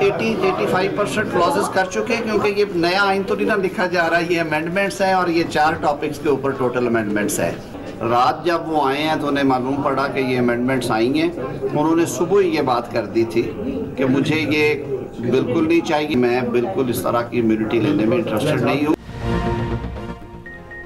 %85 clauses कर चुके हैं, क्योंकि ये नया आइन तो नहीं ना लिखा जा रहा है, ये अमेंडमेंट्स हैं और ये 4 टॉपिक्स के ऊपर टोटल अमेंडमेंट्स है। रात जब वो आए हैं तो उन्हें मालूम पड़ा कि ये अमेंडमेंट्स आई हैं, उन्होंने सुबह ही ये बात कर दी थी कि मुझे ये बिल्कुल नहीं चाहिए, मैं बिल्कुल इस तरह की इम्यूनिटी लेने में इंटरेस्टेड नहीं हूँ।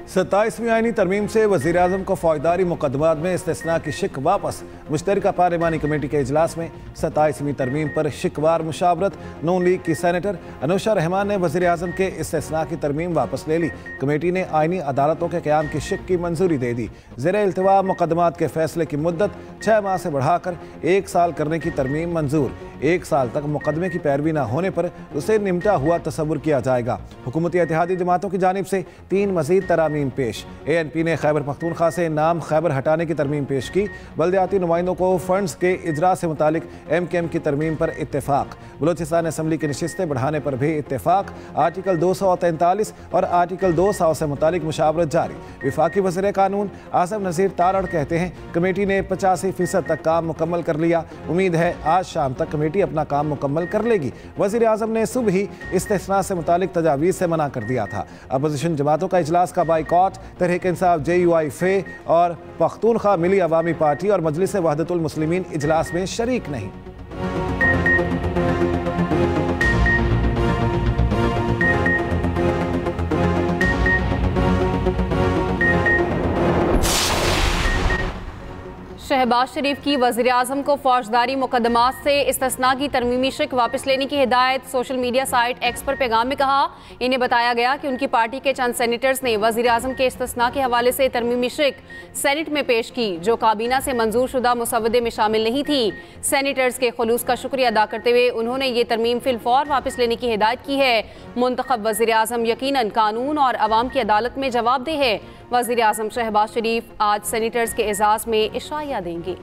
27वीं आईनी तरमीम से वज़ीर-ए-आज़म को फौजदारी मुकदमात में इस्तिस्ना की शिक वापस। मुश्तरका पार्लिमानी कमेटी के इजलास में 27वीं तरमीम पर शिकवार मुशावरत। नून लीग की सेनेटर अनुशा रहमान ने वज़ीर-ए-आज़म के इस्तिस्ना की तरमीम वापस ले ली। कमेटी ने आईनी अदालतों के क़याम की शिक की मंजूरी दे दी। ज़ेरे इल्तिवा मुकदमात के फैसले की मुद्दत 6 माह से बढ़ाकर 1 साल करने की तरमीम मंजूर। 1 साल तक मुकदमे की पैरवी न होने पर उसे निमटा हुआ तस्वुर किया जाएगा। हुकूमती इत्तेहादी जमातों की जानिब से 3 मज़ीद तरामीम पेश। ANP ने खैबर पख्तूनख्वा से नाम खैबर हटाने की तरमीम पेश की। बल्दियाती नुमाइंदों को फंड्स के इजरा से मुतालिक MKM की तरमीम पर इत्तेफाक। बलूचिस्तान असम्बली की नशिस्तें बढ़ाने पर भी इत्तेफाक। आर्टिकल 243 और आर्टिकल 200 से मुतालिक मुशावरत जारी। वफाकी वज़ीर कानून आसिम नज़ीर तारड़ कहते हैं कमेटी ने 85% तक काम मुकम्मल कर लिया। उम्मीद है आज शाम तक कमेटी अपना काम मुकम्मल कर लेगी। वज़ीर-ए-आज़म ने सुबह ही इस्तिस्ना से मुतालिक तजावीज़ से मना कर दिया था। अपोजिशन जमातों का इजलास का बाइकॉट तहरीक-ए-इंसाफ, JUI, फे और पख्तूनख्वा मिली अवामी पार्टी और मजलिस वहदतुल मुस्लिमीन इजलास में शरीक नहीं। शहबाज शरीफ की वज़ीर-ए-आज़म को फौजदारी मुकदमात से इस्तिस्ना की तरमीमी शिक वापस लेने की हिदायत। सोशल मीडिया साइट X पर पैगाम में कहा, इन्हें बताया गया कि उनकी पार्टी के चंद सेनेटर्स ने वज़ीर-ए-आज़म के इस्तिस्ना के हवाले से तरमीमी शिक सेनेट में पेश की, जो काबीना से मंजूर शुदा मुसवदे में शामिल नहीं थी। सेनेटर्स के खुलूस का शुक्रिया अदा करते हुए उन्होंने ये तरमीम फिलफौर वापस लेने की हिदायत की है। मुंतखब वज़ीर-ए-आज़म यकीनन कानून और अवाम की अदालत में जवाबदेह है। वज़ीर-ए-आज़म शहबाज शरीफ आज सेनेटर्स के एजाज़ में इशाया देंगे।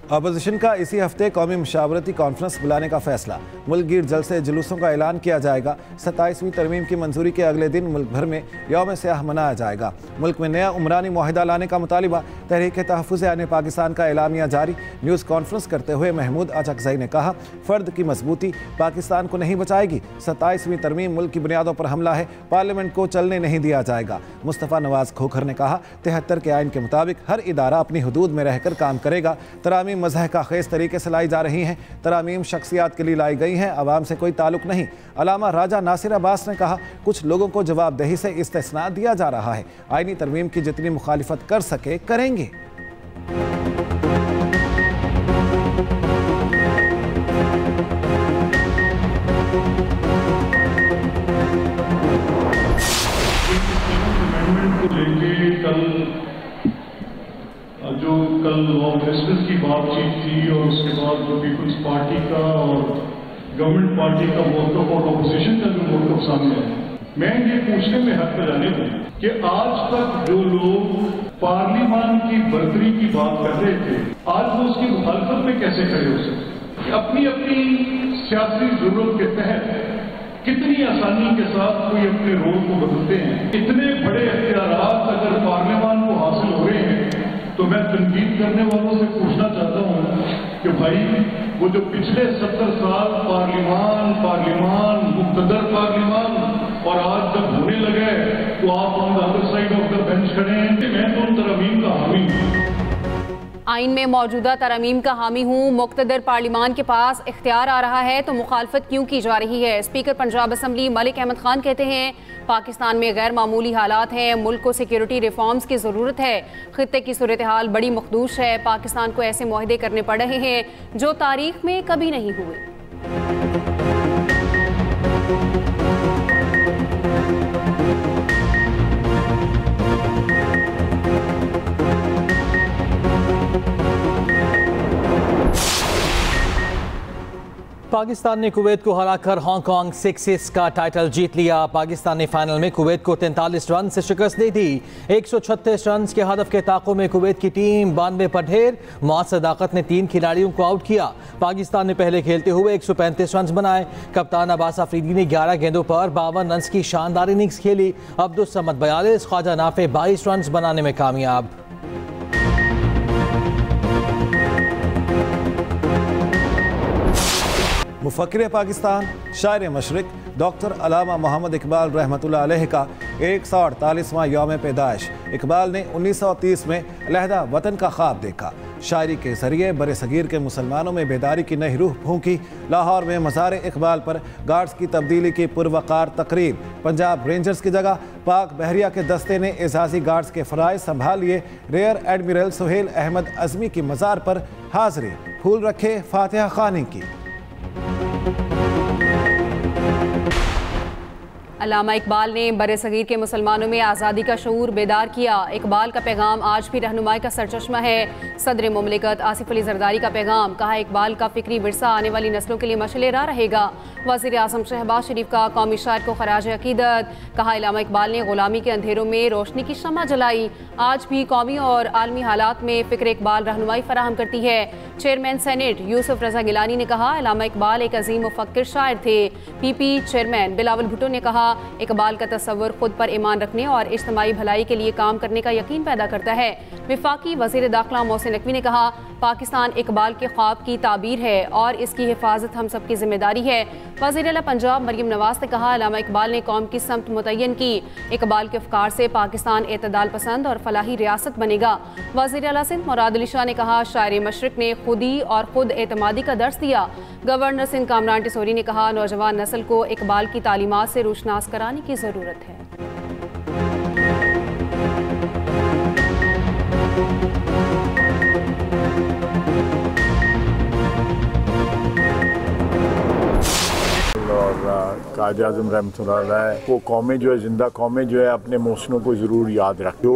अपोजिशन का इसी हफ्ते कौमी मुशावरती कॉन्फ्रेंस बुलाने का फैसला। मुल्क गिर जलसे जुलूसों का ऐलान किया जाएगा। 27वीं तरमीम की मंजूरी के अगले दिन मुल्क भर में यौम सियाह मनाया जाएगा। मुल्क में नया उमरानी मुआहिदा लाने का मुतालिबा। तहरीक तहफ़्फ़ुज़ आने पाकिस्तान का एलामिया जारी। न्यूज़ कॉन्फ्रेंस करते हुए महमूद अचकज़ई ने कहा, फ़र्द की मजबूती पाकिस्तान को नहीं बचाएगी। 27वीं तरमीम मुल्क की बुनियादों पर हमला है, पार्लियामेंट को चलने नहीं दिया जाएगा। मुस्तफ़ा नवाज़ खोखर ने कहा, 73 के आइन के मुताबिक हर इदारा अपनी हदूद में रहकर काम करेगा। तरामीम मज़हका खेज़ तरीके से लाई जा रही हैं। तरामीम शख्सियात के लिए लाई गई हैं, अवाम से कोई ताल्लुक नहीं। अलामा राजा नासिर अब्बास ने कहा, कुछ लोगों को जवाबदेही से इस्तिस्ना दिया जा रहा है। आईनी तरमीम की जितनी मुखालिफत कर सके करेंगे। कल लॉ मिनिस्टर्स की बातचीत थी और उसके बाद जो पीपल्स पार्टी का और गवर्नमेंट पार्टी का मौक़िफ़ और अपोजिशन का जो मौक़िफ़ सामने है, मैं ये पूछने में हक जाने दूं कि आज तक जो लोग पार्लियामान की बर्तरी की बात कर रहे थे, आज वो उसकी मुखालफत में कैसे खड़े हो सकते? अपनी अपनी सियासी जरूरत के तहत कितनी आसानी के साथ कोई अपने रोल को बदलते हैं। इतने बड़े इख्तियारात अगर पार्लियामान को हासिल हो रहे हैं तो मैं तनकीद करने वालों से पूछना चाहता हूं कि भाई वो जो पिछले 70 साल पार्लियामान मुक़्तदर पार्लियामान और आज जब होने लगे तो आप on the other side of the bench खड़े हैं। मैं तो उन तरमीम का हामी हूं। आइन में मौजूदा तरमीम का हामी हूँ। मुक़्तदर पार्लियामान के पास इख्तियार आ रहा है तो मुखालफत क्यों की जा रही है? स्पीकर पंजाब असम्बली मलिक अहमद खान कहते हैं, पाकिस्तान में गैर मामूली हालात हैं, मुल्क को सिक्योरिटी रिफॉर्म्स की ज़रूरत है। ख़ित्ते की सूरत हाल बड़ी मखदूश है। पाकिस्तान को ऐसे मुआहदे करने पड़ रहे हैं जो तारीख में कभी नहीं हुए। पाकिस्तान ने कुवैत को हराकर हांगकांग 6 का टाइटल जीत लिया। पाकिस्तान ने फाइनल में कुवैत को 43 रन से शिकस्त दी थी। 136 रन के हदफ के ताकों में कुवैत की टीम 92 पर ढेर। मोहम्मद सदाकत ने 3 खिलाड़ियों को आउट किया। पाकिस्तान ने पहले खेलते हुए 135 रन बनाए। कप्तान अब्बास अफरीदी ने 11 गेंदों पर 52 रन की शानदार इनिंग्स खेली। अब्दुल समद 42, ख्वाजा नाफे 22 रन बनाने में कामयाब। मुफक्किर पाकिस्तान शायर मशरिक डॉक्टर अलामा मोहम्मद इकबाल रहमतुल्लाह अलैह का 148वां यौम पैदाइश। इकबाल ने 1930 में अलहदा वतन का ख्वाब देखा। शायरी के जरिए बरे सगीर के मुसलमानों में बेदारी की नई रूह फूंकी। लाहौर में मज़ार इकबाल पर गार्ड्स की तब्दीली की पुरवकार तकरीर। पंजाब रेंजर्स की जगह पाक बहरिया के दस्ते ने एजाजी गार्ड्स के फ़राइज़ संभाल लिए। रेयर एडमिरल सुहेल अहमद अज़मी की मज़ार पर हाज़री, फूल रखे, फातिहा ख़ानी की। अल्लामा इकबाल ने बरे-सगीर के मुसलमानों में आज़ादी का शऊर बेदार किया। इकबाल का पैगाम आज भी रहनुमाई का सरचश्मा है। सदर मुमलिकत आसिफ अली जरदारी का पैगाम, कहा इकबाल का फिक्री विरसा आने वाली नस्लों के लिए मशअल राह रहेगा। वज़ीर आज़म शहबाज शरीफ का कौमी शायर को खराज अकीदत, कहा अल्लामा इकबाल ने गुलामी के अंधेरों में रोशनी की शम्मा जलाई। आज भी कौमी और आलमी हालात में फ़िक्र इकबाल रहनुमाई फराहम करती है। चेयरमैन सेनेट यूसुफ रजा गिलानी ने कहा अल्लामा इकबाल एक अजीम मुफक्किर शायर थे। PP चेयरमैन बिलावल भुट्टो ने कहा इकबाल का तस्वुर खुद पर ईमान रखने और इज्तिमाई भलाई के लिए काम करने का यकीन पैदा करता है। वफाकी वज़ीर दाखिला मोहसिन नकवी ने कहा पाकिस्तान इकबाल के ख्वाब की ताबीर है और इसकी हिफाजत हम सब की जिम्मेदारी है। वज़ीर आला पंजाब मरियम नवाज ने कहा अल्लामा इकबाल ने कौम की समत मुतय्यन की। इकबाल के अफकार से पाकिस्तान एतदाल पसंद और फलाही रियासत बनेगा। वज़ीर आला सिंध मुराद अली शाह ने कहा शायर मशरिक ने खुदी और खुद एतमादी का दर्स दिया। गवर्नर सिंध कामरान टिसोरी ने कहा नौजवान नस्ल को इकबाल की तालीमात से रोशनास कराने की ज़रूरत है। कायद आज़म रहमतुल्लाह अलैह को कौमें जो है ज़िंदा कौमें जो है अपने मौसनों को ज़रूर याद रख। जो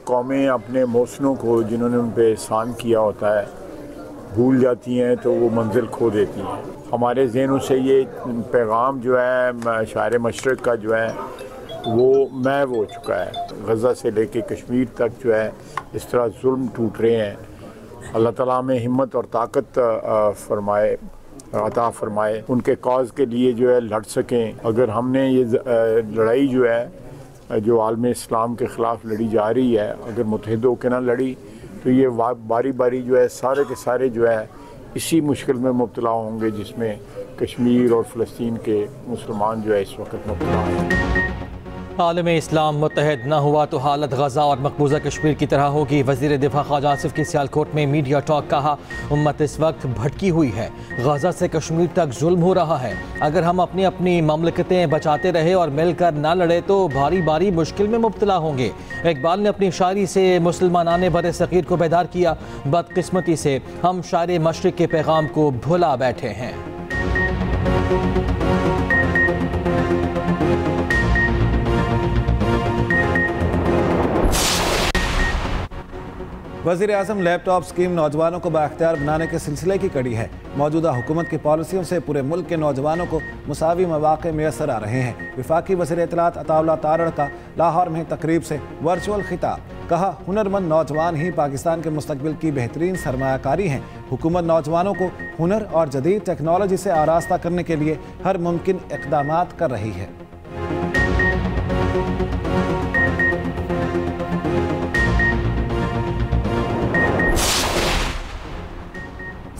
कौमें अपने मौसनों को जिन्होंने उन पर एहसान किया होता है भूल जाती हैं तो वो मंजिल खो देती हैं। हमारे ज़हनों से ये पैगाम जो है शायर मशरिक का जो है वो महव हो चुका है। गज़ा से लेके कश्मीर तक जो है इस तरह जुल्म टूट रहे हैं। अल्लाह ताला हमें हिम्मत और ताकत अता फरमाए, उनके कॉज के लिए जो है लड़ सकें। अगर हमने ये लड़ाई जो है जो आलम इस्लाम के ख़िलाफ़ लड़ी जा रही है अगर मुतहद होकर ना लड़ी तो ये बारी बारी जो है सारे के सारे जो है इसी मुश्किल में मुब्तला होंगे जिसमें कश्मीर और फ़लस्तीन के मुसलमान जो है इस वक्त मुब्तला हैं। आलम इस्लाम मुत्तहद न हुआ तो हालत गजा और मकबूजा कश्मीर की तरह होगी। वज़ीर दिफा ख्वाजा आसिफ की सियालकोट में मीडिया टॉक, कहा उम्मत इस वक्त भटकी हुई है। गजा से कश्मीर तक जुल्म हो रहा है। अगर हम अपनी अपनी ममलकतें बचाते रहे और मिलकर ना लड़े तो भारी भारी मुश्किल में मुब्तला होंगे। इकबाल ने अपनी शायरी से मुसलमानाने बरे सगीर को बेदार किया। बदकिस्मती से हम शायर मशरिक के पैगाम को भुला बैठे हैं। वज़ीर आज़म लैपटॉप स्कीम नौजवानों को बाख्तियार बनाने के सिलसिले की कड़ी है। मौजूदा हुकूमत की पॉलिसियों से पूरे मुल्क के नौजवानों को मुसावी मौक़े मैसर आ रहे हैं। वफाकी वज़ीर इत्तलात अताउल्लाह तारड़ का लाहौर में तकरीब से वर्चुअल खिताब, कहा हुनरमंद नौजवान ही पाकिस्तान के मुस्तकबिल की बेहतरीन सरमायाकारी हैं। हुकूमत नौजवानों को हुनर और जदीद टेक्नोलॉजी से आरास्ता करने के लिए हर मुमकिन इक़दामात कर रही है।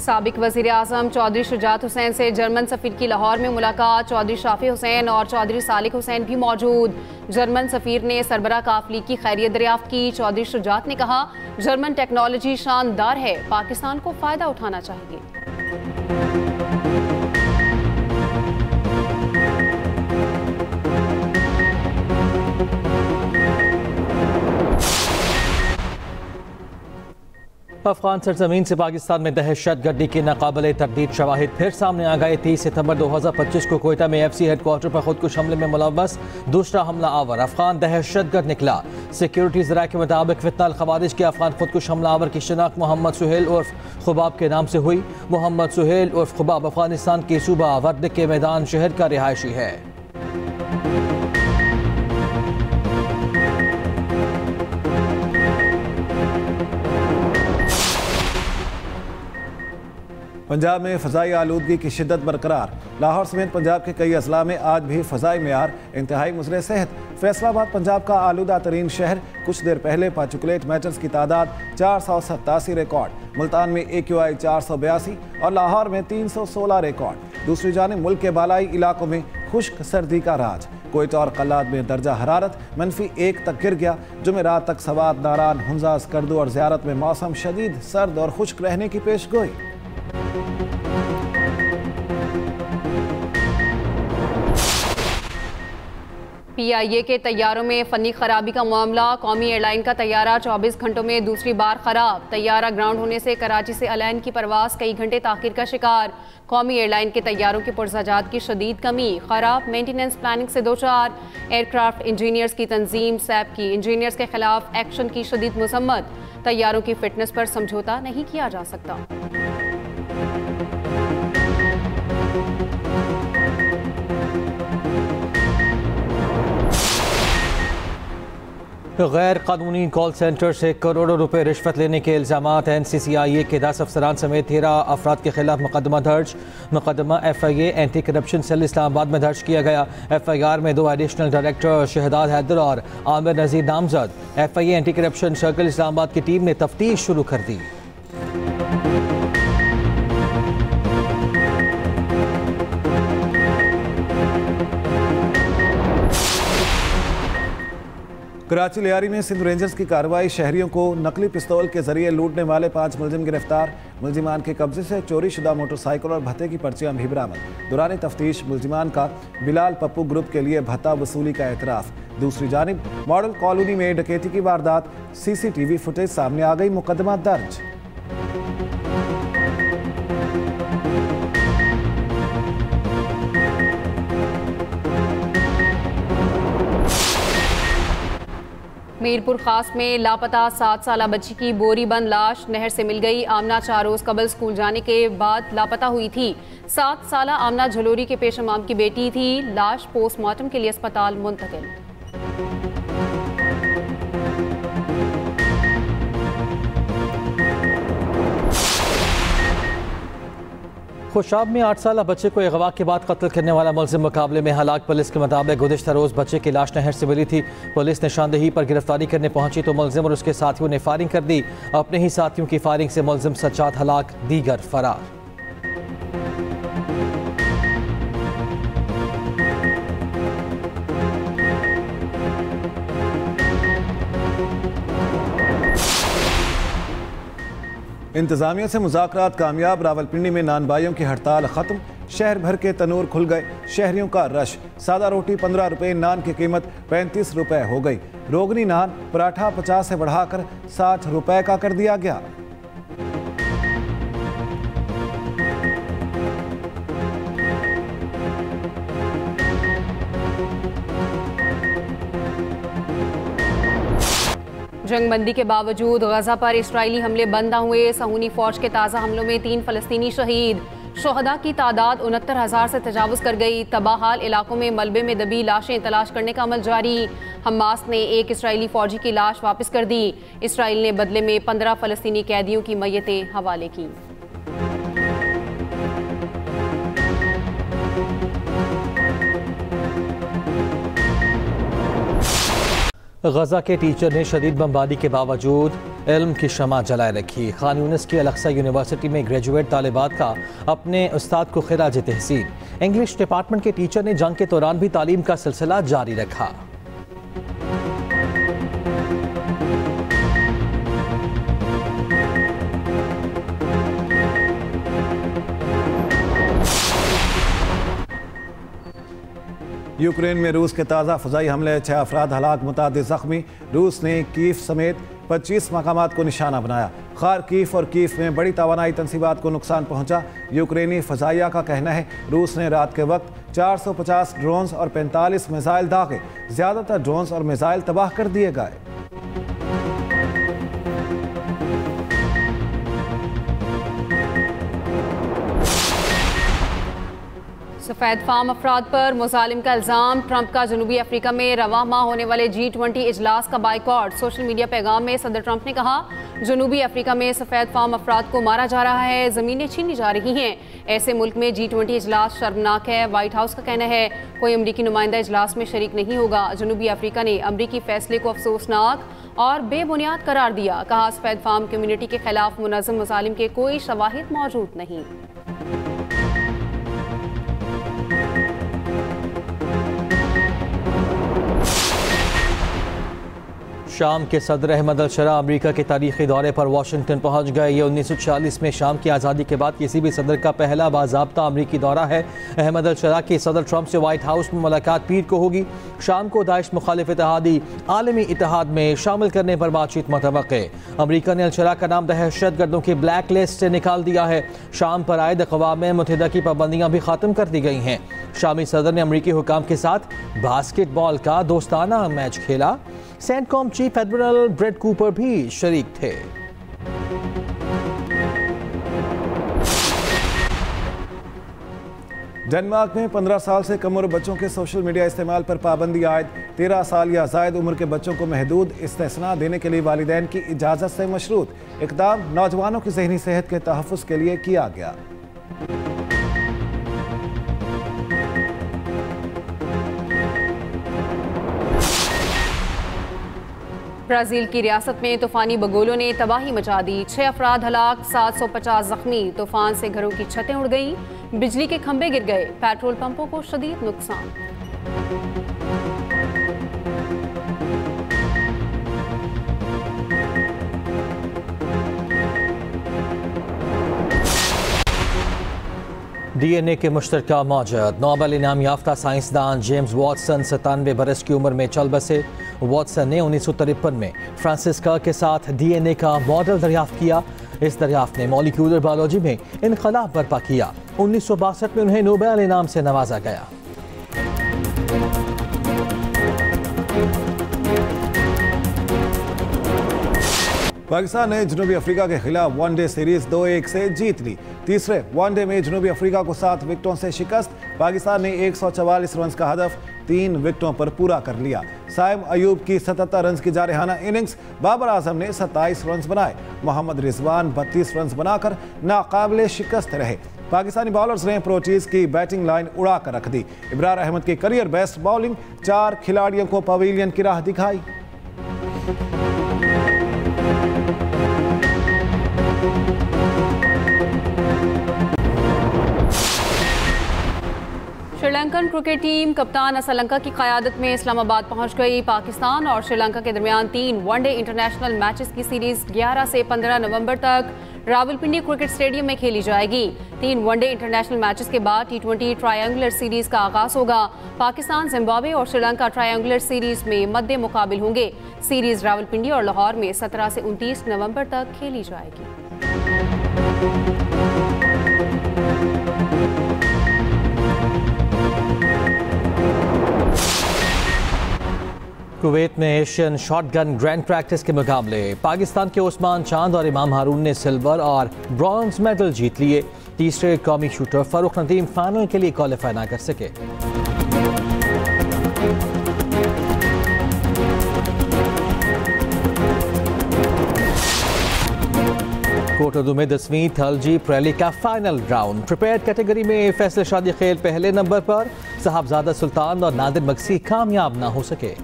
साबिक वज़ीर आज़म चौधरी शुजात हुसैन से जर्मन सफ़ीर की लाहौर में मुलाकात। चौधरी शाफी हुसैन और चौधरी सालिक हुसैन भी मौजूद। जर्मन सफ़ीर ने सरबरा काफिले की खैरियत दरियाफ्त की। चौधरी शुजात ने कहा जर्मन टेक्नोलॉजी शानदार है, पाकिस्तान को फ़ायदा उठाना चाहिए। अफगान सरजमीन से पाकिस्तान में दहशतगर्दी के नाकाबिले तरदीद शवाहिद फिर सामने आ गए। 30 सितंबर 2025 को कोयटा में FC हेडक्वार्टर पर खुदकुश हमले में मुलव्वस दूसरा हमला आवर अफगान दहशतगर्द निकला। सिक्योरिटी ज़राए के मुताबिक फितना अल खवारिज के अफगान खुदकुश हमला आवर की शनाख्त मोहम्मद सुहेल उर्फ खुबाब के नाम से हुई। मोहम्मद सुहेल उर्फ खुबाब अफगानिस्तान के सूबा वर्द के मैदान शहर का रिहायशी है। पंजाब में फ़ज़ाई आलूदगी की शिद्दत बरकरार। लाहौर समेत पंजाब के कई अजला में आज भी फ़ज़ाई मेयार इंतहाई मुज़र सेहत। फैसलाबाद पंजाब का आलूदा तरीन शहर। कुछ देर पहले पार्टिकुलेट मैटर्स की तादाद 487 रिकॉर्ड। मुल्तान में AQI 482 और लाहौर में 316 रिकॉर्ड। दूसरी जानिब मुल्क के बालाई इलाकों में खुश्क सर्दी का राज। कोयटा और कल्लाद में दर्जा हरारत -1 तक गिर गया। जुमेरात तक सवात, नारान, हुंजा, स्कर्दू और ज़ियारत में मौसम शदीद सर्द और खुश्क रहने की पेशगोई। PIA के तैयारों में फनी खराबी का मामला। कौमी एयरलाइन का तैयारा 24 घंटों में दूसरी बार खराब। तैयारा ग्राउंड होने से कराची से अलैन की परवास कई घंटे ताखिर का शिकार। कौमी एयरलाइन के तैयारों के पुरज़ाजात की शदीद कमी। खराब मेंटेनेंस प्लानिंग से दो चार। एयरक्राफ्ट इंजीनियर्स की तंजीम सैप की इंजीनियर्स के खिलाफ एक्शन की शदीद मजम्मत। तैयारों की फिटनेस पर समझौता नहीं किया जा सकता। गैर कानूनी कॉल सेंटर से करोड़ों रुपए रिश्वत लेने के इल्ज़ामात। NCCIA के 10 अफसरान समेत 13 अफराद के खिलाफ मुकदमा दर्ज। मुकदमा FIA anti corruption cell Islamabad में दर्ज किया गया। FIR में 2 एडिशनल डायरेक्टर शहदाद हैदर और आमिर नज़ीर नामजद। FIA anti corruption circle Islamabad की टीम ने तफ्तीश शुरू कर दी। कराची लियारी में सिंध रेंजर्स की कार्रवाई। शहरियों को नकली पिस्तौल के जरिए लूटने वाले 5 मुलजिम गिरफ्तार। मुलजिमान के कब्जे से चोरी शुदा मोटरसाइकिल और भत्ते की पर्चियां भी बरामद। दौरान तफ्तीश मुलजिमान का बिलाल पप्पू ग्रुप के लिए भत्ता वसूली का एतराफ़। दूसरी जानिब मॉडल कॉलोनी में डकैती की वारदात। CCTV फुटेज सामने आ गई। मुकदमा दर्ज। मीरपुर खास में लापता 7 साला बच्ची की बोरी बंद लाश नहर से मिल गई। आमना 4 रोज कबल स्कूल जाने के बाद लापता हुई थी। 7 साला आमना झलोरी के पेशमाम की बेटी थी। लाश पोस्टमार्टम के लिए अस्पताल मुंतकिल। खुशाब में 8 साला बच्चे को अगवा के बाद कत्ल करने वाला मुलजिम मुकाबले में हलाक। पुलिस के मुताबिक गुज़िश्ता रोज बच्चे की लाश नहर से मिली थी। पुलिस निशानदेही पर गिरफ्तारी करने पहुंची तो मुलजिम और उसके साथियों ने फायरिंग कर दी। अपने ही साथियों की फायरिंग से मुलजिम सज्जाद हलाक, दीगर फरार। इंतजामिया से मुज़ाकरात कामयाब। रावलपिंडी में नानबाइयों की हड़ताल खत्म। शहर भर के तनूर खुल गए। शहरियों का रश। सादा रोटी 15 रुपये, नान की कीमत 35 रुपये हो गई। रोगनी नान पराठा 50 से बढ़ाकर 60 रुपये का कर दिया गया। जंगबंदी के बावजूद गजा पर इस्राइली हमले बंद न हुए। सहूनी फौज के ताज़ा हमलों में 3 फलस्तीनी शहीद। शोहदा की तादाद 69,000 से तजावुज़ कर गई। तबाहाल इलाकों में मलबे में दबी लाशें तलाश करने का अमल जारी। हमास ने एक इस्राइली फौजी की लाश वापस कर दी। इस्राइल ने बदले में 15 फलस्तीनी कैदियों की मैयतें हवाले की। गजा के टीचर ने शदीद बमबारी के बावजूद इल्म की शमा जलाए रखी। खान यूनिस की अल-अक्सा यूनिवर्सिटी में ग्रेजुएट तालिबात का अपने उस्ताद को खिराज तहसीन। इंग्लिश डिपार्टमेंट के टीचर ने जंग के दौरान भी तालीम का सिलसिला जारी रखा। यूक्रेन में रूस के ताज़ा फ़ज़ाई हमले, 6 अफराद हलाक, मुतादिद ज़ख्मी। रूस ने कीव समेत 25 मकामात को निशाना बनाया। खार्किव और कीव में बड़ी तवानाई तंसीबात को नुकसान पहुंचा। यूक्रेनी फ़ज़ाइया का कहना है रूस ने रात के वक्त 450 ड्रोन्स और 45 मिसाइल दागे। ज़्यादातर ड्रोन्स और मिसाइल तबाह कर दिए गए। सफ़ेद फार्म अफराद पर मुजालिम का इल्ज़ाम। ट्रंप का जनूबी अफ्रीका में रवां माह होने वाले G20 इजलास का बाइकॉट। सोशल मीडिया पैगाम में सदर ट्रंप ने कहा जनूबी अफ्रीका में सफ़ेद फार्म अफराद को मारा जा रहा है, ज़मीनें छीनी जा रही हैं। ऐसे मुल्क में G20 इजलास शर्मनाक है। वाइट हाउस का कहना है कोई अमरीकी नुमाइंदा इजलास में शरीक नहीं होगा। जनूबी अफ्रीका ने अमरीकी फैसले को अफसोसनाक और बेबुनियाद करार दिया। कहा सफ़ेद फार्म कम्युनिटी के खिलाफ मुनज़्ज़म मुजालिम के कोई शवाहिद मौजूद नहीं। शाम के सदर अहमद अल-शरा अमरीका के तारीखी दौरे पर वाशिंगटन पहुंच गए। ये 1946 में शाम की आज़ादी के बाद किसी भी सदर का पहला बाज़ाब्ता अमरीकी दौरा है। अहमद अल-शरा की सदर ट्रंप से वाइट हाउस में मुलाकात पीर को होगी। शाम को दाइश मुखालिफ इत्तेहादी आलमी इत्तेहाद में शामिल करने पर बातचीत मुतवक्के। अमरीका ने अल-शरा का नाम दहशत गर्दों की ब्लैक लिस्ट से निकाल दिया है। शाम पर आयद अक़वाम मुत्तहिदा की पाबंदियाँ भी ख़त्म कर दी गई हैं। शामी सदर ने अमरीकी हुकाम के साथ बास्केटबॉल का दोस्ताना मैच खेला। CENTCOM chief admiral bread Cooper भी शरीक थे। डेनमार्क में 15 साल से कम उम्र बच्चों के सोशल मीडिया इस्तेमाल पर पाबंदी आयद। 13 साल या जायद उम्र के बच्चों को महदूद इस्तेस्ना देने के लिए वालिदैन की इजाज़त से मशरूत। इक़दाम नौजवानों की ज़हनी सेहत के तहफ़्फ़ुज़ के लिए किया गया। ब्राज़ील की रियासत में तूफ़ानी बगोलों ने तबाही मचा दी। 6 अफराद हलाक, 750 जख्मी। तूफान से घरों की छतें उड़ गईं, बिजली के खंभे गिर गए, पेट्रोल पंपों को शदीद नुकसान। DNA के मुश्तरका मौजूद। नोबेल इनाम याफ्ता साइंसदान जेम्स वाटसन 97 बरस की उम्र में चल बसे। वाटसन ने 1953 में फ्रांसिस्का के साथ DNA का मॉडल दरियाफ्त किया। इस दरियाफ्त ने मॉलिक्यूलर बायोलॉजी में इनकलाब बर्पा किया। 1962 में उन्हें नोबेल इनाम से नवाजा गया। पाकिस्तान ने जनूबी अफ्रीका के खिलाफ वनडे सीरीज 2-1 से जीत ली। तीसरे वनडे में जनूबी अफ्रीका को 7 विकेटों से शिकस्त। पाकिस्तान ने 144 रन का हदफ 3 विकेटों पर पूरा कर लिया। साइम अयूब की 77 रन की जारहाना इनिंग्स। बाबर आजम ने 27 रन बनाए। मोहम्मद रिजवान 32 रन बनाकर नाकाबिले शिकस्त रहे। पाकिस्तानी बॉलर्स ने प्रोटीज की बैटिंग लाइन उड़ा कर रख दी। इब्रार अहमद की करियर बेस्ट बॉलिंग 4 खिलाड़ियों को पवेलियन की राह दिखाई। श्रीलंकन क्रिकेट टीम कप्तान असलंका की क़यादत में इस्लामाबाद पहुंच गई। पाकिस्तान और श्रीलंका के दरमियान 3 वनडे इंटरनेशनल मैचेस की सीरीज 11 से 15 नवंबर तक रावलपिंडी क्रिकेट स्टेडियम में खेली जाएगी। 3 वनडे इंटरनेशनल मैचेस के बाद T20 ट्रायंगुलर सीरीज का आगाज होगा। पाकिस्तान, जिम्बाब्वे और श्रीलंका ट्रायंगुलर सीरीज में मद्दे मुकाबिल होंगे। सीरीज रावलपिंडी और लाहौर में 17 से 29 नवंबर तक खेली जाएगी। कुवैत में एशियन शॉटगन ग्रैंड प्रैक्टिस के मुकाबले पाकिस्तान के उस्मान चांद और इमाम हारून ने सिल्वर और ब्रॉन्ज मेडल जीत लिए। तीसरे कौमी शूटर फरूख नदीम फाइनल के लिए क्वालिफाई ना कर सके। कोटोदू में 10वीं थलजीप रैली का फाइनल राउंड। प्रिपेयर्ड कैटेगरी में फैसल शादी खेल पहले नंबर पर। साहबजादा सुल्तान और नादिर मक्सी कामयाब ना हो सके।